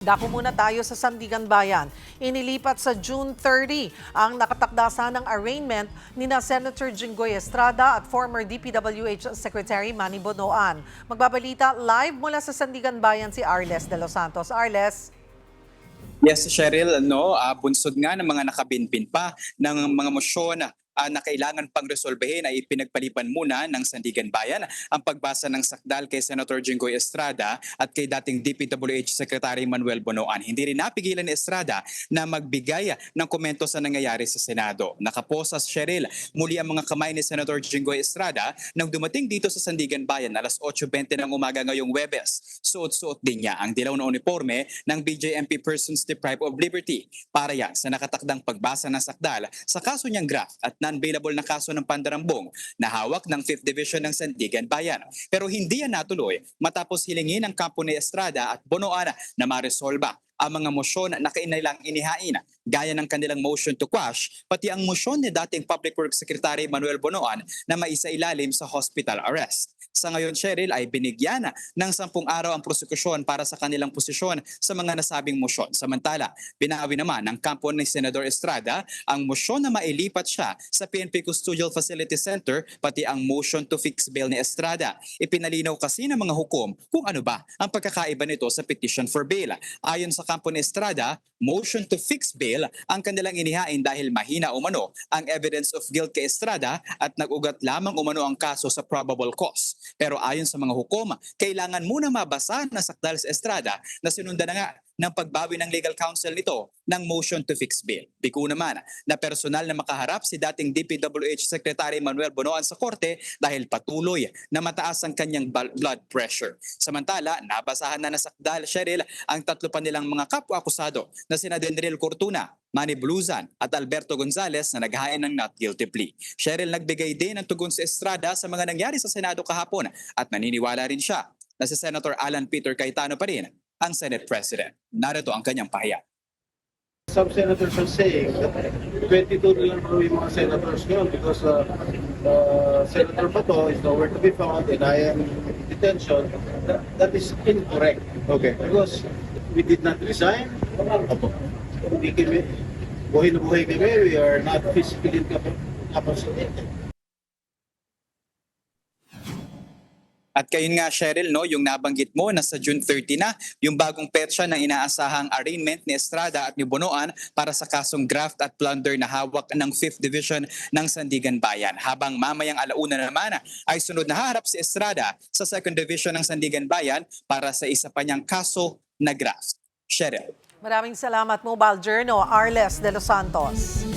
Dako muna tayo sa Sandigan Bayan. Inilipat sa June 30 ang nakatakda ng arraignment ni na Senator Jinggoy Estrada at former DPWH Secretary Manny Bonoan. Magbabalita live mula sa Sandigan Bayan si Arles de los Santos. Arles. Yes, Cheryl, no, bunsod nga ng mga nakabinbin pa ng mga mosyon na kailangan pang resolbahin ay pinagpaliban muna ng Sandigan Bayan ang pagbasa ng sakdal kay Senator Jinggoy Estrada at kay dating DPWH Secretary Manuel Bonoan. Hindi rin napigilan ni Estrada na magbigay ng komento sa nangyayari sa Senado. Nakaposas, Cheryl, muli ang mga kamay ni Senator Jinggoy Estrada nang dumating dito sa Sandigan Bayan alas 8:20 ng umaga ngayong Huwebes. Suot-suot din niya ang dilaw na uniforme ng BJMP Persons Deprived of Liberty para yan sa nakatakdang pagbasa ng sakdal sa kaso niyang graft at non-bailable na kaso ng pandarambong na hawak ng 5th Division ng Sandigan Bayan. Pero hindi yan natuloy matapos hilingin ng kampo ni Estrada at Bonoan na maresolba ang mga mosyon na kanilang inihain gaya ng kanilang motion to quash pati ang mosyon ni dating Public Works Secretary Manuel Bonoan na maisailalim sa hospital arrest. Sa ngayon, Cheryl, ay binigyan ng 10 araw ang prosekusyon para sa kanilang posisyon sa mga nasabing mosyon. Samantala, binawi naman ng kampo ni Senador Estrada ang mosyon na mailipat siya sa PNP Custodial Facility Center pati ang motion to fix bail ni Estrada. Ipinalinaw kasi ng mga hukom kung ano ba ang pagkakaiba nito sa petition for bail. Ayon sa kampo ni Estrada, motion to fix bail ang kanilang inihain dahil mahina umano ang evidence of guilt kay Estrada at nag-ugat lamang umano ang kaso sa probable cause. Pero ayon sa mga hukom, kailangan muna mabasa na sakdal sa Estrada na sinundan na nga ng pagbawi ng legal counsel nito ng motion to fix bail. Biko naman na personal na makaharap si dating DPWH Secretary Manuel Bonoan sa korte dahil patuloy na mataas ang kanyang blood pressure. Samantala, nabasahan na nasakdal, Cheryl, ang 3 pa nilang mga kapwa-akusado na sina Denril Cortuna, Manny Bluzan at Alberto Gonzales na naghain ng not guilty plea. Cheryl, nagbigay din ng tugon sa Estrada sa mga nangyari sa Senado kahapon at naniniwala rin siya na si Senator Alan Peter Cayetano pa rin ang Senate President. Narito ang kanyang pahayag. Some senators are saying that 22 na lang yung mga senators ngayon because Senator Bato is nowhere to be found and I am in detention. That is incorrect. Okay. Because we did not resign. Hindi kami, buhay na buhay kami, we are not physically incapacitated. At kayo nga, Cheryl, no, yung nabanggit mo na sa June 30 na yung bagong petsa ng inaasahang arraignment ni Estrada at ni Bonoan para sa kasong graft at plunder na hawak ng 5th Division ng Sandigan Bayan. Habang mamayang alauna naman ay sunod na haharap si Estrada sa 2nd Division ng Sandigan Bayan para sa isa pa niyang kaso na graft. Cheryl. Maraming salamat, Mobile Journal, Arles de los Santos.